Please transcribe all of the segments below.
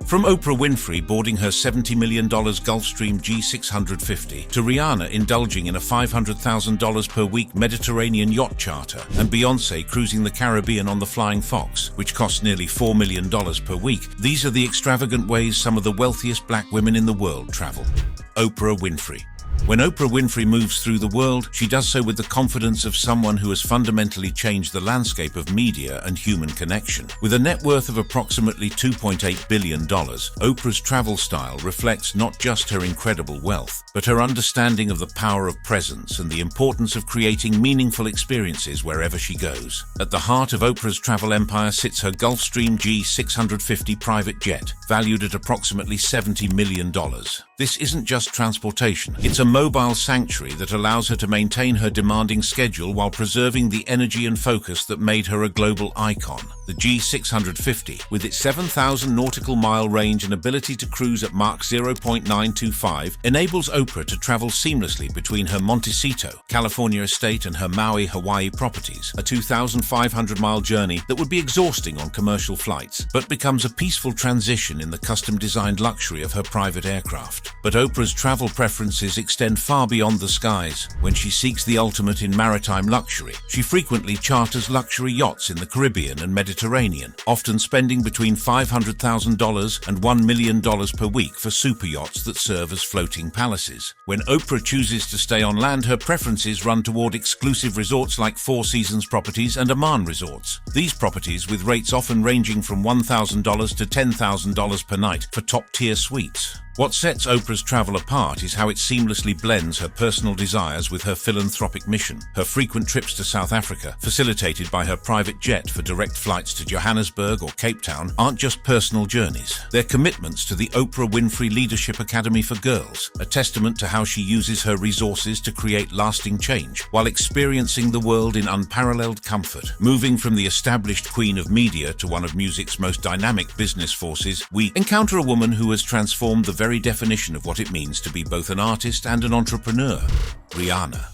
From Oprah Winfrey boarding her $70 million Gulfstream G650 to Rihanna indulging in a $500,000 per week Mediterranean yacht charter and Beyoncé cruising the Caribbean on the Flying Fox, which costs nearly $4 million per week, these are the extravagant ways some of the wealthiest black women in the world travel. Oprah Winfrey. When Oprah Winfrey moves through the world, she does so with the confidence of someone who has fundamentally changed the landscape of media and human connection. With a net worth of approximately $2.8 billion, Oprah's travel style reflects not just her incredible wealth, but her understanding of the power of presence and the importance of creating meaningful experiences wherever she goes. At the heart of Oprah's travel empire sits her Gulfstream G650 private jet, valued at approximately $70 million. This isn't just transportation, it's a mobile sanctuary that allows her to maintain her demanding schedule while preserving the energy and focus that made her a global icon. The G650, with its 7,000 nautical mile range and ability to cruise at Mach 0.925, enables Oprah to travel seamlessly between her Montecito, California estate and her Maui, Hawaii properties, a 2,500-mile journey that would be exhausting on commercial flights, but becomes a peaceful transition in the custom-designed luxury of her private aircraft. But Oprah's travel preferences extend far beyond the skies. When she seeks the ultimate in maritime luxury, she frequently charters luxury yachts in the Caribbean and Mediterranean, often spending between $500,000 and $1 million per week for super yachts that serve as floating palaces. When Oprah chooses to stay on land, her preferences run toward exclusive resorts like Four Seasons properties and Aman resorts. These properties, with rates often ranging from $1,000 to $10,000 per night for top-tier suites. What sets Oprah's travel apart is how it seamlessly blends her personal desires with her philanthropic mission. Her frequent trips to South Africa, facilitated by her private jet for direct flights to Johannesburg or Cape Town, aren't just personal journeys. They're commitments to the Oprah Winfrey Leadership Academy for Girls, a testament to how she uses her resources to create lasting change while experiencing the world in unparalleled comfort. Moving from the established queen of media to one of music's most dynamic business forces, we encounter a woman who has transformed the very definition of what it means to be both an artist and an entrepreneur. Rihanna.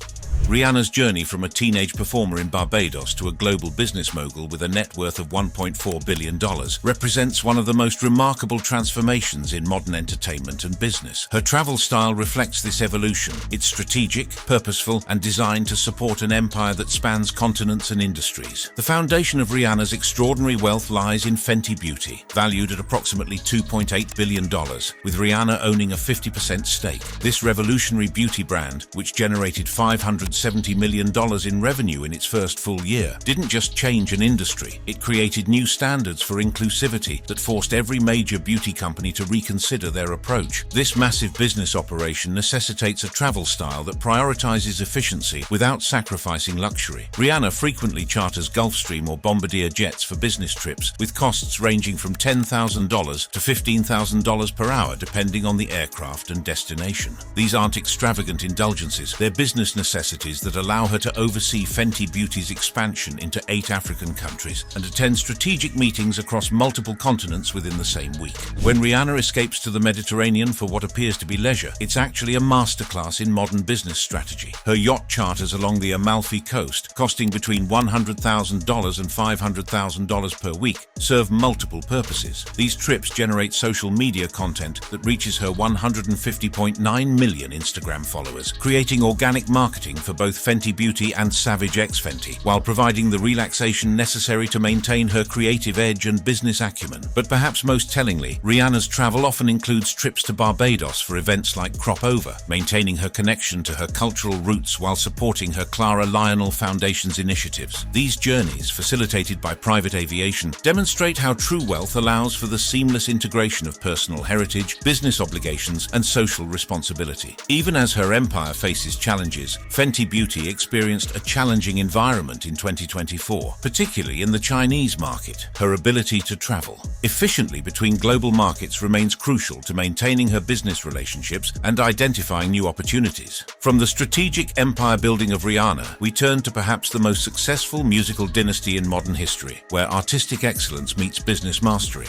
Rihanna's journey from a teenage performer in Barbados to a global business mogul with a net worth of $1.4 billion represents one of the most remarkable transformations in modern entertainment and business. Her travel style reflects this evolution. It's strategic, purposeful, and designed to support an empire that spans continents and industries. The foundation of Rihanna's extraordinary wealth lies in Fenty Beauty, valued at approximately $2.8 billion, with Rihanna owning a 50% stake. This revolutionary beauty brand, which generated $570 million in revenue in its first full year, didn't just change an industry, it created new standards for inclusivity that forced every major beauty company to reconsider their approach. This massive business operation necessitates a travel style that prioritizes efficiency without sacrificing luxury. Rihanna frequently charters Gulfstream or Bombardier jets for business trips, with costs ranging from $10,000 to $15,000 per hour depending on the aircraft and destination. These aren't extravagant indulgences, they're business necessities that allow her to oversee Fenty Beauty's expansion into 8 African countries and attend strategic meetings across multiple continents within the same week. When Rihanna escapes to the Mediterranean for what appears to be leisure, it's actually a masterclass in modern business strategy. Her yacht charters along the Amalfi Coast, costing between $100,000 and $500,000 per week, serve multiple purposes. These trips generate social media content that reaches her 150.9 million Instagram followers, creating organic marketing for both Fenty Beauty and Savage X Fenty, while providing the relaxation necessary to maintain her creative edge and business acumen. But perhaps most tellingly, Rihanna's travel often includes trips to Barbados for events like Crop Over, maintaining her connection to her cultural roots while supporting her Clara Lionel Foundation's initiatives. These journeys, facilitated by private aviation, demonstrate how true wealth allows for the seamless integration of personal heritage, business obligations, and social responsibility. Even as her empire faces challenges, Fenty Beauty experienced a challenging environment in 2024, particularly in the Chinese market. Her ability to travel efficiently between global markets remains crucial to maintaining her business relationships and identifying new opportunities. From the strategic empire building of Rihanna, we turn to perhaps the most successful musical dynasty in modern history, where artistic excellence meets business mastery.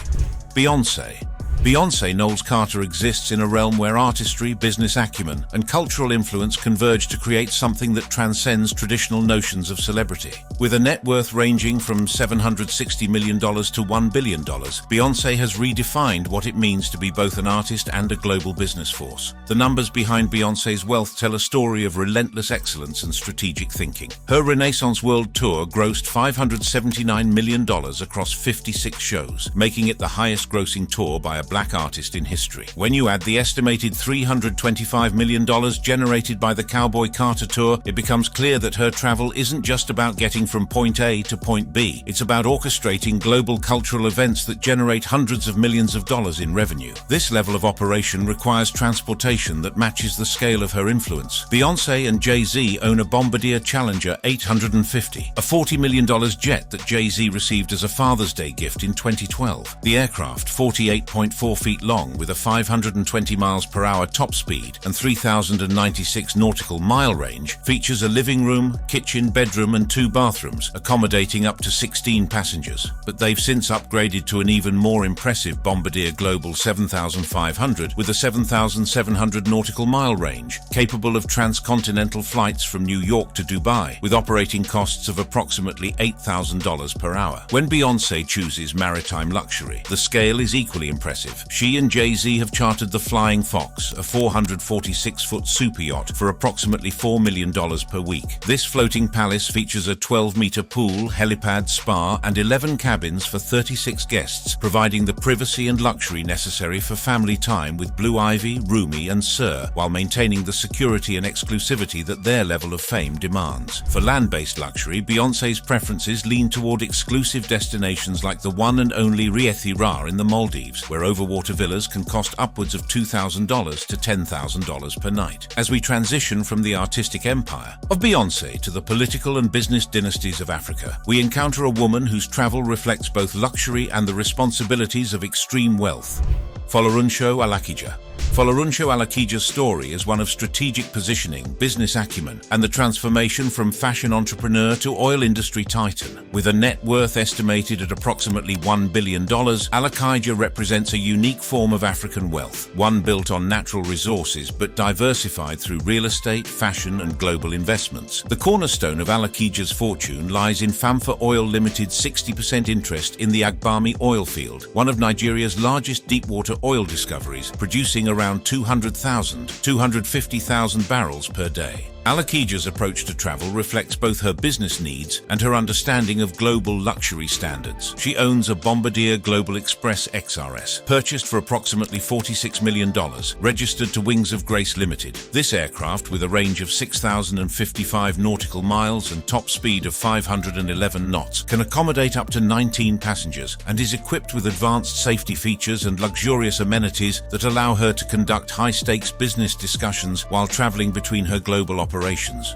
Beyoncé. Beyoncé Knowles Carter exists in a realm where artistry, business acumen, and cultural influence converge to create something that transcends traditional notions of celebrity. With a net worth ranging from $760 million to $1 billion, Beyoncé has redefined what it means to be both an artist and a global business force. The numbers behind Beyoncé's wealth tell a story of relentless excellence and strategic thinking. Her Renaissance World Tour grossed $579 million across 56 shows, making it the highest-grossing tour by a black artist in history. When you add the estimated $325 million generated by the Cowboy Carter Tour, it becomes clear that her travel isn't just about getting from point A to point B. It's about orchestrating global cultural events that generate hundreds of millions of dollars in revenue. This level of operation requires transportation that matches the scale of her influence. Beyoncé and Jay-Z own a Bombardier Challenger 850, a $40 million jet that Jay-Z received as a Father's Day gift in 2012. The aircraft, 48.4 feet long with a 520 miles per hour top speed and 3,096 nautical mile range, features a living room, kitchen, bedroom and 2 bathrooms, accommodating up to 16 passengers. But they've since upgraded to an even more impressive Bombardier Global 7500 with a 7,700 nautical mile range, capable of transcontinental flights from New York to Dubai, with operating costs of approximately $8,000 per hour. When Beyoncé chooses maritime luxury, the scale is equally impressive. She and Jay-Z have chartered the Flying Fox, a 446-foot super yacht, for approximately $4 million per week. This floating palace features a 12-meter pool, helipad, spa, and 11 cabins for 36 guests, providing the privacy and luxury necessary for family time with Blue Ivy, Rumi, and Sir, while maintaining the security and exclusivity that their level of fame demands. For land-based luxury, Beyoncé's preferences lean toward exclusive destinations like the one and only Rieti Ra in the Maldives, where overwater villas can cost upwards of $2,000 to $10,000 per night. As we transition from the artistic empire of Beyoncé to the political and business dynasties of Africa, we encounter a woman whose travel reflects both luxury and the responsibilities of extreme wealth. Folorunsho Alakija. Folorunsho Alakija's story is one of strategic positioning, business acumen, and the transformation from fashion entrepreneur to oil industry titan. With a net worth estimated at approximately $1 billion, Alakija represents a unique form of African wealth, one built on natural resources but diversified through real estate, fashion, and global investments. The cornerstone of Alakija's fortune lies in Famfa Oil Limited's 60% interest in the Agbami oil field, one of Nigeria's largest deepwater oil discoveries, producing around 250,000 barrels per day. Alakija's approach to travel reflects both her business needs and her understanding of global luxury standards. She owns a Bombardier Global Express XRS, purchased for approximately $46 million, registered to Wings of Grace Limited. This aircraft, with a range of 6,055 nautical miles and top speed of 511 knots, can accommodate up to 19 passengers and is equipped with advanced safety features and luxurious amenities that allow her to conduct high-stakes business discussions while traveling between her global operations.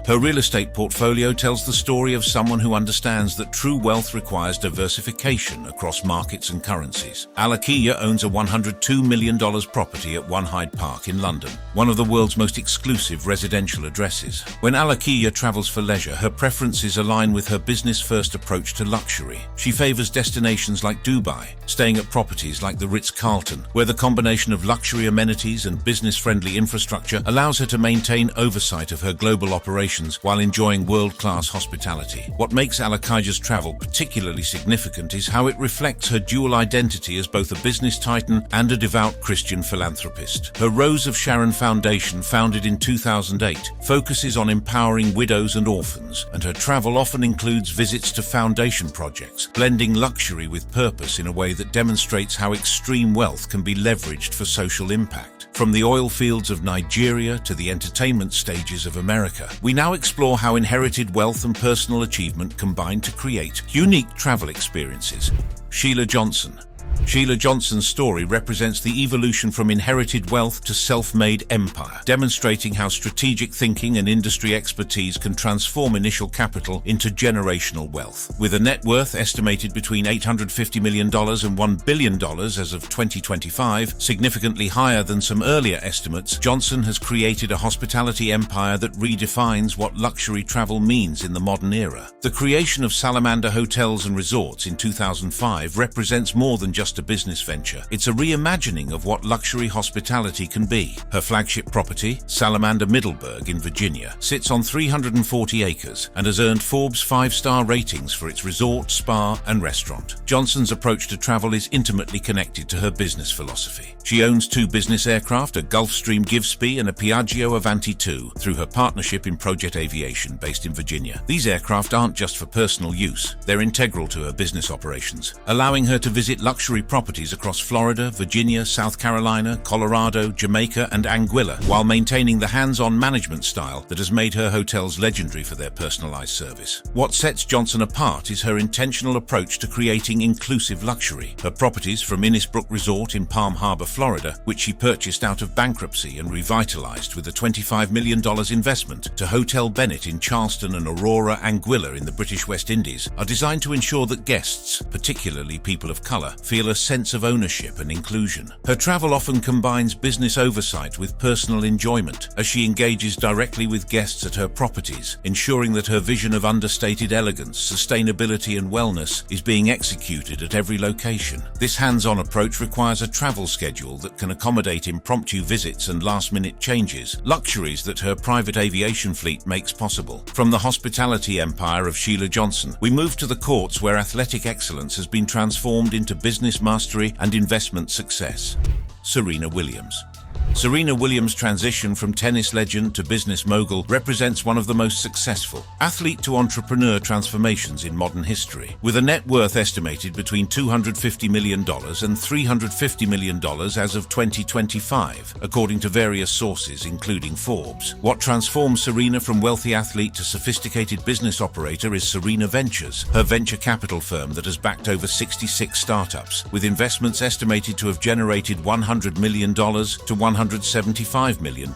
Her real estate portfolio tells the story of someone who understands that true wealth requires diversification across markets and currencies. Alakija owns a $102 million property at One Hyde Park in London, one of the world's most exclusive residential addresses. When Alakija travels for leisure, her preferences align with her business-first approach to luxury. She favors destinations like Dubai, staying at properties like the Ritz-Carlton, where the combination of luxury amenities and business-friendly infrastructure allows her to maintain oversight of her global operations while enjoying world-class hospitality. What makes Alakija's travel particularly significant is how it reflects her dual identity as both a business titan and a devout Christian philanthropist. Her Rose of Sharon Foundation, founded in 2008, focuses on empowering widows and orphans, and her travel often includes visits to foundation projects, blending luxury with purpose in a way that demonstrates how extreme wealth can be leveraged for social impact. From the oil fields of Nigeria to the entertainment stages of America, we now explore how inherited wealth and personal achievement combine to create unique travel experiences. Sheila Johnson. Sheila Johnson's story represents the evolution from inherited wealth to self-made empire, demonstrating how strategic thinking and industry expertise can transform initial capital into generational wealth. With a net worth estimated between $850 million and $1 billion as of 2025, significantly higher than some earlier estimates, Johnson has created a hospitality empire that redefines what luxury travel means in the modern era. The creation of Salamander Hotels and Resorts in 2005 represents more than just just a business venture. It's a reimagining of what luxury hospitality can be. Her flagship property, Salamander Middleburg in Virginia, sits on 340 acres and has earned Forbes 5-star ratings for its resort, spa, and restaurant. Johnson's approach to travel is intimately connected to her business philosophy. She owns 2 business aircraft, a Gulfstream Givespie and a Piaggio Avanti II, through her partnership in Project Aviation based in Virginia. These aircraft aren't just for personal use, they're integral to her business operations, allowing her to visit luxury properties across Florida, Virginia, South Carolina, Colorado, Jamaica, and Anguilla, while maintaining the hands-on management style that has made her hotels legendary for their personalized service. What sets Johnson apart is her intentional approach to creating inclusive luxury. Her properties, from Innisbrook Resort in Palm Harbor, Florida, which she purchased out of bankruptcy and revitalized with a $25 million investment, to Hotel Bennett in Charleston and Aurora, Anguilla in the British West Indies, are designed to ensure that guests, particularly people of color, feel a sense of ownership and inclusion. Her travel often combines business oversight with personal enjoyment, as she engages directly with guests at her properties, ensuring that her vision of understated elegance, sustainability, and wellness is being executed at every location. This hands-on approach requires a travel schedule that can accommodate impromptu visits and last-minute changes, luxuries that her private aviation fleet makes possible. From the hospitality empire of Sheila Johnson, we move to the courts where athletic excellence has been transformed into business mastery and investment success. Serena Williams. Serena Williams' transition from tennis legend to business mogul represents one of the most successful athlete-to-entrepreneur transformations in modern history. With a net worth estimated between $250 million and $350 million as of 2025, according to various sources including Forbes. What transforms Serena from wealthy athlete to sophisticated business operator is Serena Ventures, her venture capital firm that has backed over 66 startups, with investments estimated to have generated $100 million to $175 million.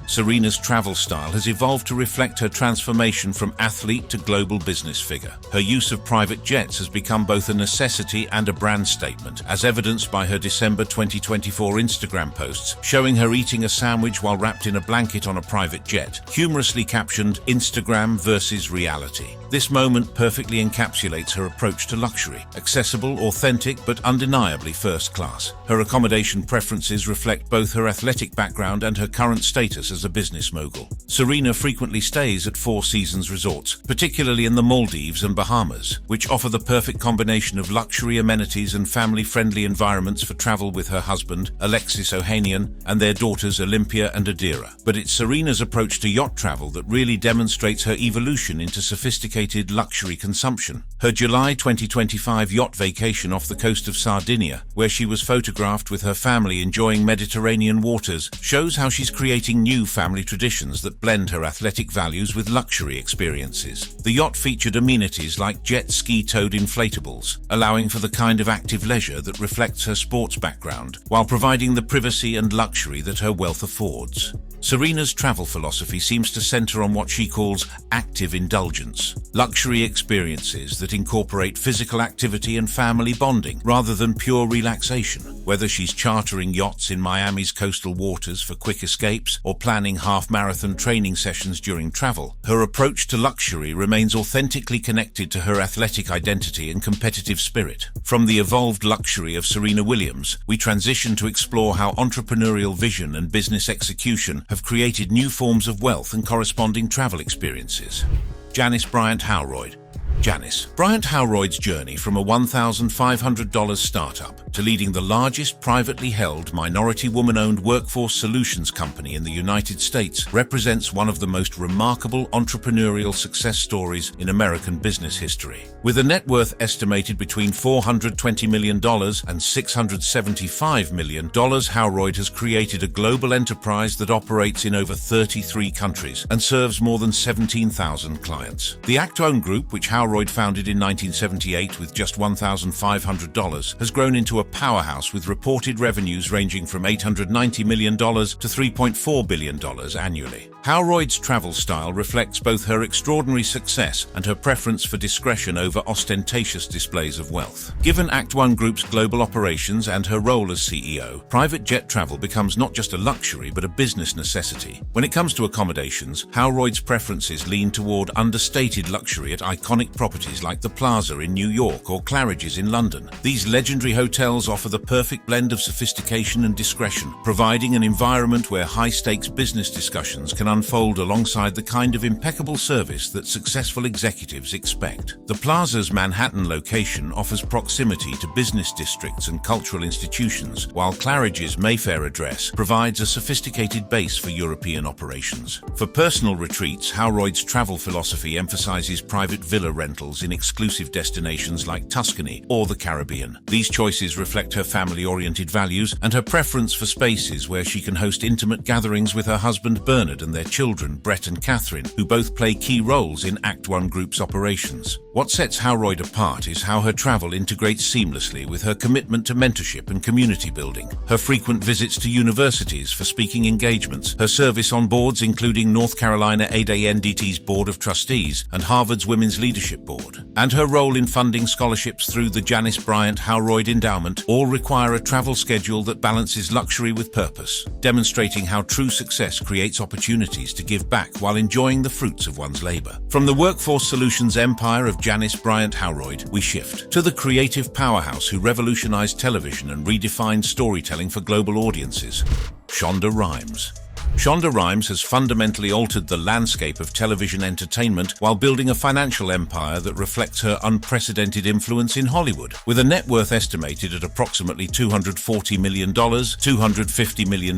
Serena's travel style has evolved to reflect her transformation from athlete to global business figure. Her use of private jets has become both a necessity and a brand statement, as evidenced by her December 2024 Instagram posts showing her eating a sandwich while wrapped in a blanket on a private jet, humorously captioned "Instagram versus reality." This moment perfectly encapsulates her approach to luxury: accessible, authentic, but undeniably first class. Her accommodation preferences reflect both her athletic background and her current status as a business mogul. Serena frequently stays at Four Seasons resorts, particularly in the Maldives and Bahamas, which offer the perfect combination of luxury amenities and family-friendly environments for travel with her husband, Alexis Ohanian, and their daughters Olympia and Adira. But it's Serena's approach to yacht travel that really demonstrates her evolution into sophisticated luxury consumption. Her July 2025 yacht vacation off the coast of Sardinia, where she was photographed with her family enjoying Mediterranean waters, shows how she's creating new family traditions that blend her athletic values with luxury experiences. The yacht featured amenities like jet ski-towed inflatables, allowing for the kind of active leisure that reflects her sports background, while providing the privacy and luxury that her wealth affords. Serena's travel philosophy seems to center on what she calls active indulgence, luxury experiences that incorporate physical activity and family bonding rather than pure relaxation. Whether she's chartering yachts in Miami's coastal waters for quick escapes or planning half-marathon training sessions during travel, her approach to luxury remains authentically connected to her athletic identity and competitive spirit. From the evolved luxury of Serena Williams, we transition to explore how entrepreneurial vision and business execution have created new forms of wealth and corresponding travel experiences. Janice Bryant Howroyd. Janice Bryant Howroyd's journey from a $1,500 startup to leading the largest privately held minority woman-owned workforce solutions company in the United States represents one of the most remarkable entrepreneurial success stories in American business history. With a net worth estimated between $420 million and $675 million, Howroyd has created a global enterprise that operates in over 33 countries and serves more than 17,000 clients. The Actone Group, which Howroyd founded in 1978 with just $1,500, has grown into a powerhouse with reported revenues ranging from $890 million to $3.4 billion annually. Howroyd's travel style reflects both her extraordinary success and her preference for discretion over ostentatious displays of wealth. Given Act One Group's global operations and her role as CEO, private jet travel becomes not just a luxury but a business necessity. When it comes to accommodations, Howroyd's preferences lean toward understated luxury at iconic properties like the Plaza in New York or Claridge's in London. These legendary hotels offer the perfect blend of sophistication and discretion, providing an environment where high-stakes business discussions can unfold alongside the kind of impeccable service that successful executives expect. The Plaza's Manhattan location offers proximity to business districts and cultural institutions, while Claridge's Mayfair address provides a sophisticated base for European operations. For personal retreats, Howroyd's travel philosophy emphasizes private villa rentals in exclusive destinations like Tuscany or the Caribbean. These choices reflect her family-oriented values and her preference for spaces where she can host intimate gatherings with her husband Bernard and their children Brett and Catherine, who both play key roles in Act One Group's operations. What sets Howroyd apart is how her travel integrates seamlessly with her commitment to mentorship and community building. Her frequent visits to universities for speaking engagements, her service on boards including North Carolina ADA-NDT's Board of Trustees and Harvard's Women's Leadership Board, and her role in funding scholarships through the Janice Bryant Howroyd Endowment, all require a travel schedule that balances luxury with purpose, demonstrating how true success creates opportunities to give back while enjoying the fruits of one's labor. From the workforce solutions empire of Janice Bryant Howroyd, we shift to the creative powerhouse who revolutionized television and redefined storytelling for global audiences, Shonda Rhimes. Shonda Rhimes has fundamentally altered the landscape of television entertainment while building a financial empire that reflects her unprecedented influence in Hollywood. With a net worth estimated at approximately $240 million, $250 million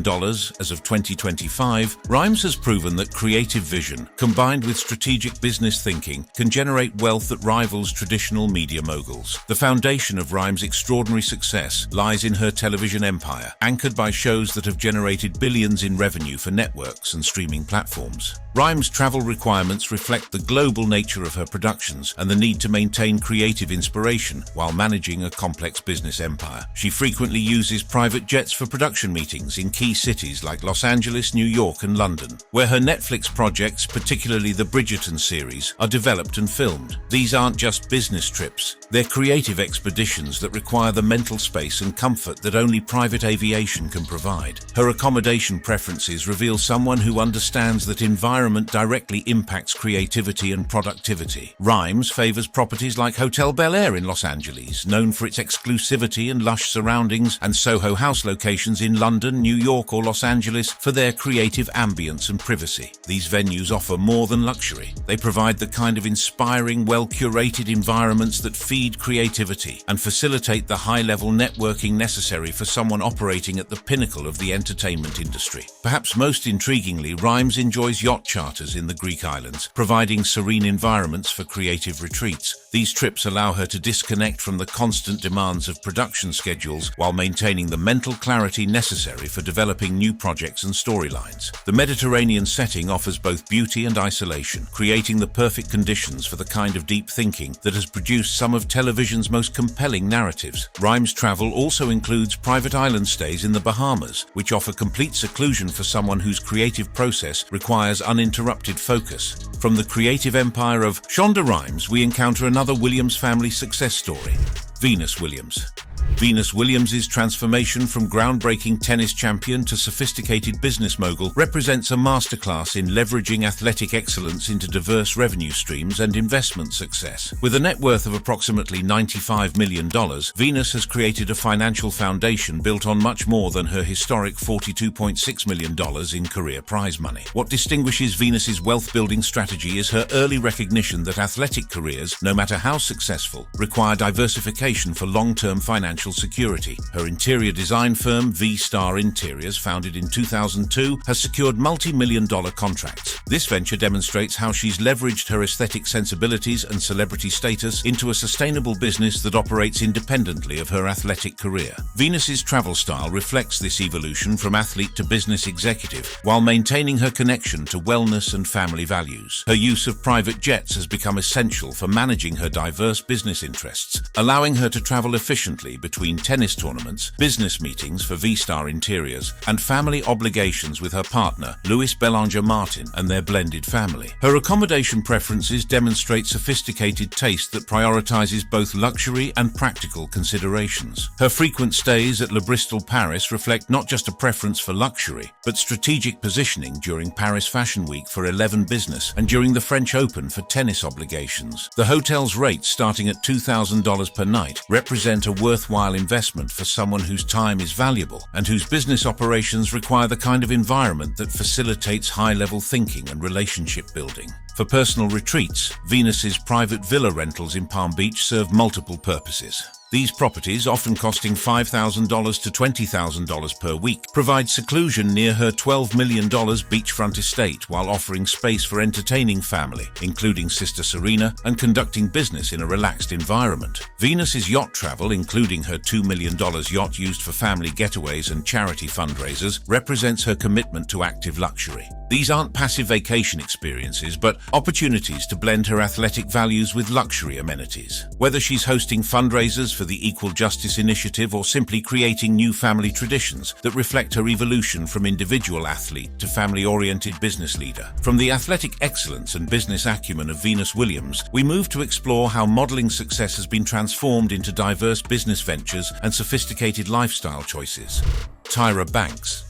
as of 2025, Rhimes has proven that creative vision, combined with strategic business thinking, can generate wealth that rivals traditional media moguls. The foundation of Rhimes' extraordinary success lies in her television empire, anchored by shows that have generated billions in revenue for networks and streaming platforms. Rhimes' travel requirements reflect the global nature of her productions and the need to maintain creative inspiration while managing a complex business empire. She frequently uses private jets for production meetings in key cities like Los Angeles, New York, and London, where her Netflix projects, particularly the Bridgerton series, are developed and filmed. These aren't just business trips, they're creative expeditions that require the mental space and comfort that only private aviation can provide. Her accommodation preferences reveal someone who understands that environment directly impacts creativity and productivity. Rhimes favors properties like Hotel Bel Air in Los Angeles, known for its exclusivity and lush surroundings, and Soho House locations in London, New York, or Los Angeles for their creative ambience and privacy. These venues offer more than luxury. They provide the kind of inspiring, well-curated environments that feed creativity and facilitate the high-level networking necessary for someone operating at the pinnacle of the entertainment industry. Perhaps most intriguingly, Rhimes enjoys yacht charters in the Greek islands, providing serene environments for creative retreats. These trips allow her to disconnect from the constant demands of production schedules while maintaining the mental clarity necessary for developing new projects and storylines. The Mediterranean setting offers both beauty and isolation, creating the perfect conditions for the kind of deep thinking that has produced some of television's most compelling narratives. Rhimes' travel also includes private island stays in the Bahamas, which offer complete seclusion for someone whose creative process requires uninterrupted focus. From the creative empire of Shonda Rhimes, we encounter another Williams family success story, Venus Williams. Venus Williams' transformation from groundbreaking tennis champion to sophisticated business mogul represents a masterclass in leveraging athletic excellence into diverse revenue streams and investment success. With a net worth of approximately $95 million, Venus has created a financial foundation built on much more than her historic $42.6 million in career prize money. What distinguishes Venus's wealth-building strategy is her early recognition that athletic careers, no matter how successful, require diversification for long-term financial security. Her interior design firm, V-Star Interiors, founded in 2002, has secured multi-million-dollar contracts. This venture demonstrates how she's leveraged her aesthetic sensibilities and celebrity status into a sustainable business that operates independently of her athletic career. Venus's travel style reflects this evolution from athlete to business executive, while maintaining her connection to wellness and family values. Her use of private jets has become essential for managing her diverse business interests, allowing her to travel efficiently between tennis tournaments, business meetings for V-Star Interiors, and family obligations with her partner, Louis Belanger Martin, and their blended family. Her accommodation preferences demonstrate sophisticated taste that prioritizes both luxury and practical considerations. Her frequent stays at Le Bristol, Paris reflect not just a preference for luxury, but strategic positioning during Paris Fashion Week for 11 business and during the French Open for tennis obligations. The hotel's rates, starting at $2,000 per night, represent a worthwhile investment for someone whose time is valuable and whose business operations require the kind of environment that facilitates high-level thinking and relationship building. For personal retreats, Venus's private villa rentals in Palm Beach serve multiple purposes. These properties, often costing $5,000 to $20,000 per week, provide seclusion near her $12 million beachfront estate while offering space for entertaining family, including Sister Serena, and conducting business in a relaxed environment. Venus's yacht travel, including her $2 million yacht used for family getaways and charity fundraisers, represents her commitment to active luxury. These aren't passive vacation experiences, but opportunities to blend her athletic values with luxury amenities. Whether she's hosting fundraisers for the Equal Justice Initiative or simply creating new family traditions that reflect her evolution from individual athlete to family-oriented business leader. From the athletic excellence and business acumen of Venus Williams, we move to explore how modeling success has been transformed into diverse business ventures and sophisticated lifestyle choices. Tyra Banks.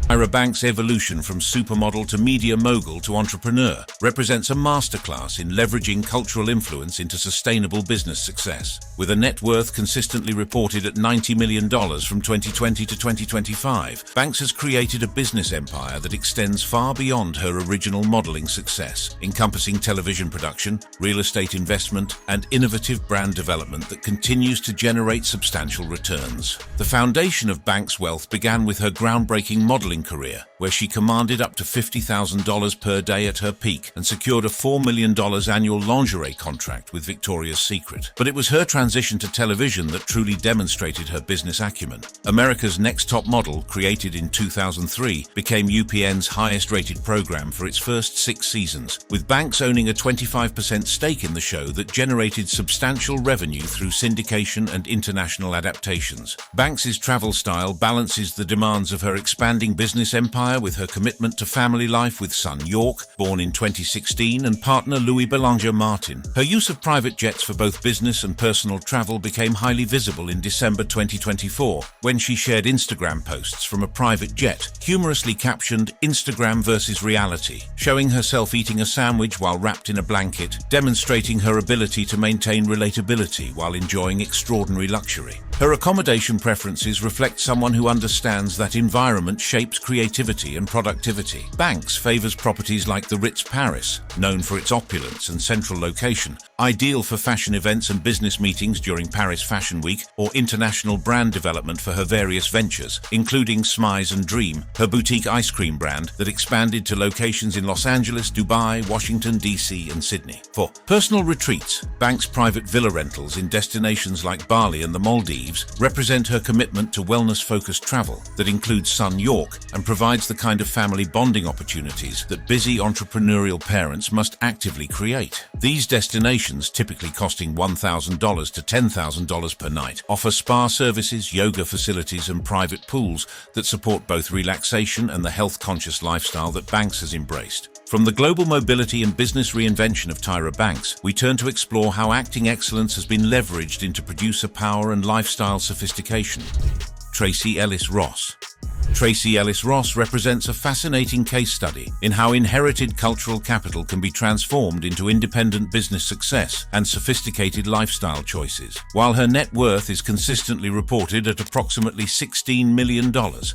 Tyra Banks' evolution from supermodel to media mogul to entrepreneur represents a masterclass in leveraging cultural influence into sustainable business success. With a net worth consistently reported at $90 million from 2020 to 2025, Banks has created a business empire that extends far beyond her original modeling success, encompassing television production, real estate investment, and innovative brand development that continues to generate substantial returns. The foundation of Banks' wealth began with her groundbreaking modeling career, where she commanded up to $50,000 per day at her peak and secured a $4 million annual lingerie contract with Victoria's Secret. But it was her transition to television that truly demonstrated her business acumen. America's Next Top Model, created in 2003, became UPN's highest-rated program for its first 6 seasons, with Banks owning a 25% stake in the show that generated substantial revenue through syndication and international adaptations. Banks's travel style balances the demands of her expanding business empire with her commitment to family life with son York, born in 2016, and partner Louis Belanger Martin. Her use of private jets for both business and personal travel became highly visible in December 2024, when she shared Instagram posts from a private jet, humorously captioned "Instagram versus reality," showing herself eating a sandwich while wrapped in a blanket, demonstrating her ability to maintain relatability while enjoying extraordinary luxury. Her accommodation preferences reflect someone who understands that environment shapes creativity and productivity. Banks favors properties like the Ritz Paris, known for its opulence and central location, ideal for fashion events and business meetings during Paris Fashion Week, or international brand development for her various ventures, including Smize and Dream, her boutique ice cream brand that expanded to locations in Los Angeles, Dubai, Washington, D.C., and Sydney. For personal retreats, Banks' private villa rentals in destinations like Bali and the Maldives represent her commitment to wellness-focused travel that includes son York and provides the kind of family bonding opportunities that busy entrepreneurial parents must actively create. These destinations, typically costing $1,000 to $10,000 per night, offer spa services, yoga facilities, and private pools that support both relaxation and the health-conscious lifestyle that Banks has embraced. From the global mobility and business reinvention of Tyra Banks, we turn to explore how acting excellence has been leveraged into producer power and lifestyle sophistication. Tracee Ellis Ross. Tracee Ellis Ross represents a fascinating case study in how inherited cultural capital can be transformed into independent business success and sophisticated lifestyle choices. While her net worth is consistently reported at approximately $16 million,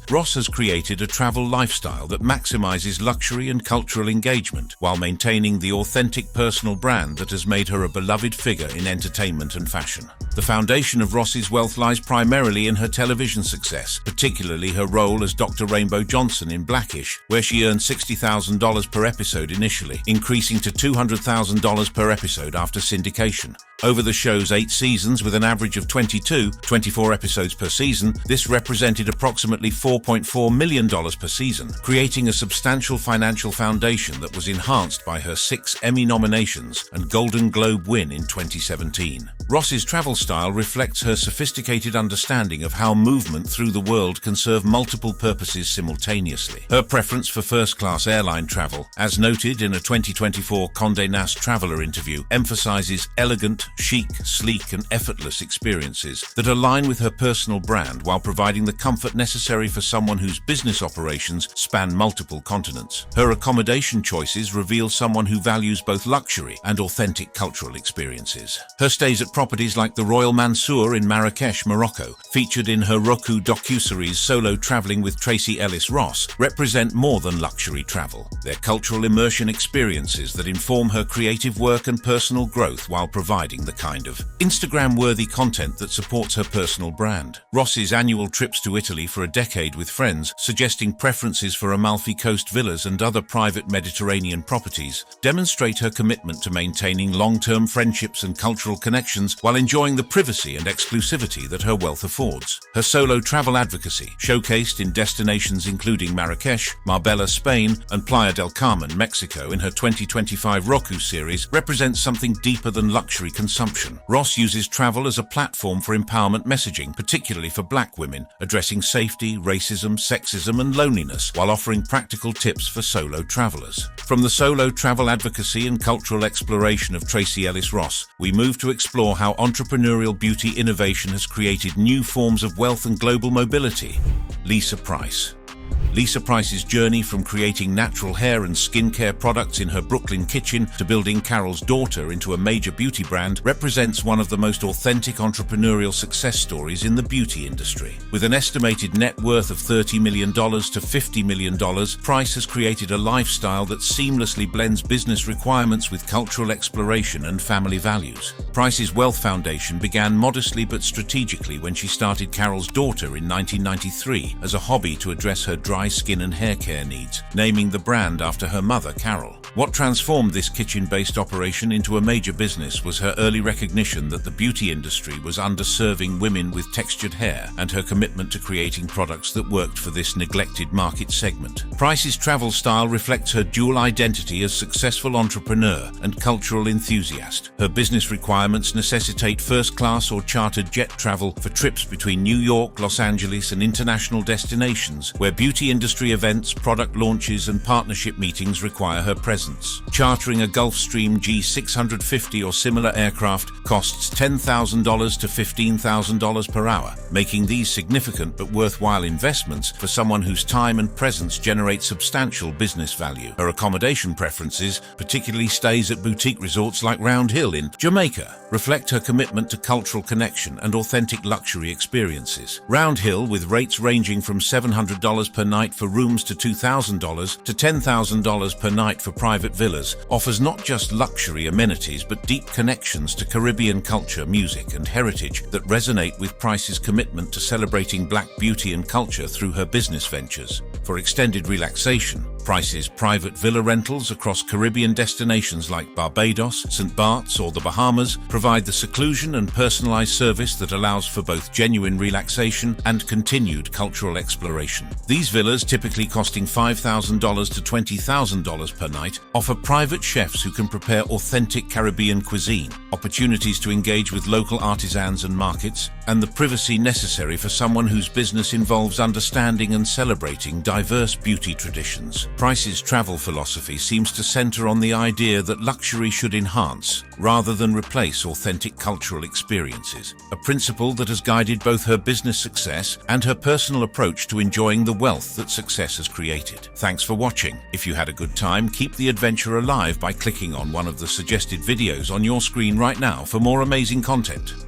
Ross has created a travel lifestyle that maximizes luxury and cultural engagement while maintaining the authentic personal brand that has made her a beloved figure in entertainment and fashion. The foundation of Ross's wealth lies primarily in her television success, particularly her role as Dr. Rainbow Johnson in Blackish, where she earned $60,000 per episode initially, increasing to $200,000 per episode after syndication. Over the show's 8 seasons, with an average of 24 episodes per season, this represented approximately $4.4 million per season, creating a substantial financial foundation that was enhanced by her 6 Emmy nominations and Golden Globe win in 2017. Ross's travel style reflects her sophisticated understanding of how movement through the world can serve multiple purposes simultaneously. Her preference for first-class airline travel, as noted in a 2024 Condé Nast Traveler interview, emphasizes elegant, chic, sleek, and effortless experiences that align with her personal brand while providing the comfort necessary for someone whose business operations span multiple continents. Her accommodation choices reveal someone who values both luxury and authentic cultural experiences. Her stays at properties like the Royal Mansour in Marrakesh, Morocco, featured in her Roku docuseries Solo Traveling with Tracee Ellis Ross, represent more than luxury travel. They're cultural immersion experiences that inform her creative work and personal growth while providing the kind of Instagram-worthy content that supports her personal brand. Ross's annual trips to Italy for a decade with friends, suggesting preferences for Amalfi Coast villas and other private Mediterranean properties, demonstrate her commitment to maintaining long-term friendships and cultural connections while enjoying the privacy and exclusivity that her wealth affords. Her solo travel advocacy, showcased in destinations including Marrakesh, Marbella, Spain, and Playa del Carmen, Mexico in her 2025 Roku series, represents something deeper than luxury consumption. Ross uses travel as a platform for empowerment messaging, particularly for Black women, addressing safety, racism, sexism, and loneliness, while offering practical tips for solo travelers. From the solo travel advocacy and cultural exploration of Tracee Ellis Ross, we move to explore how entrepreneurial beauty innovation has created new forms of wealth and global mobility. Lisa Price. Lisa Price's journey from creating natural hair and skincare products in her Brooklyn kitchen to building Carol's Daughter into a major beauty brand represents one of the most authentic entrepreneurial success stories in the beauty industry. With an estimated net worth of $30 million to $50 million, Price has created a lifestyle that seamlessly blends business requirements with cultural exploration and family values. Price's wealth foundation began modestly but strategically when she started Carol's Daughter in 1993 as a hobby to address her dry skin and hair care needs, naming the brand after her mother, Carol. What transformed this kitchen-based operation into a major business was her early recognition that the beauty industry was underserving women with textured hair and her commitment to creating products that worked for this neglected market segment. Price's travel style reflects her dual identity as successful entrepreneur and cultural enthusiast. Her business requirements necessitate first-class or chartered jet travel for trips between New York, Los Angeles, and international destinations where beauty industry events, product launches, and partnership meetings require her presence. Chartering a Gulfstream G650 or similar aircraft costs $10,000 to $15,000 per hour, making these significant but worthwhile investments for someone whose time and presence generate substantial business value. Her accommodation preferences, particularly stays at boutique resorts like Round Hill in Jamaica, reflect her commitment to cultural connection and authentic luxury experiences. Round Hill, with rates ranging from $700 per night for rooms to $2,000 to $10,000 per night for private villas, offers not just luxury amenities but deep connections to Caribbean culture, music, and heritage that resonate with Price's commitment to celebrating Black beauty and culture through her business ventures. For extended relaxation, Price's private villa rentals across Caribbean destinations like Barbados, St. Bart's, or the Bahamas provide the seclusion and personalized service that allows for both genuine relaxation and continued cultural exploration. These villas, typically costing $5,000 to $20,000 per night, offer private chefs who can prepare authentic Caribbean cuisine, opportunities to engage with local artisans and markets, and the privacy necessary for someone whose business involves understanding and celebrating diverse beauty traditions. Price's travel philosophy seems to center on the idea that luxury should enhance, rather than replace, authentic cultural experiences, a principle that has guided both her business success and her personal approach to enjoying the wealth that success has created. Thanks for watching. If you had a good time, keep the adventure alive by clicking on one of the suggested videos on your screen right now for more amazing content.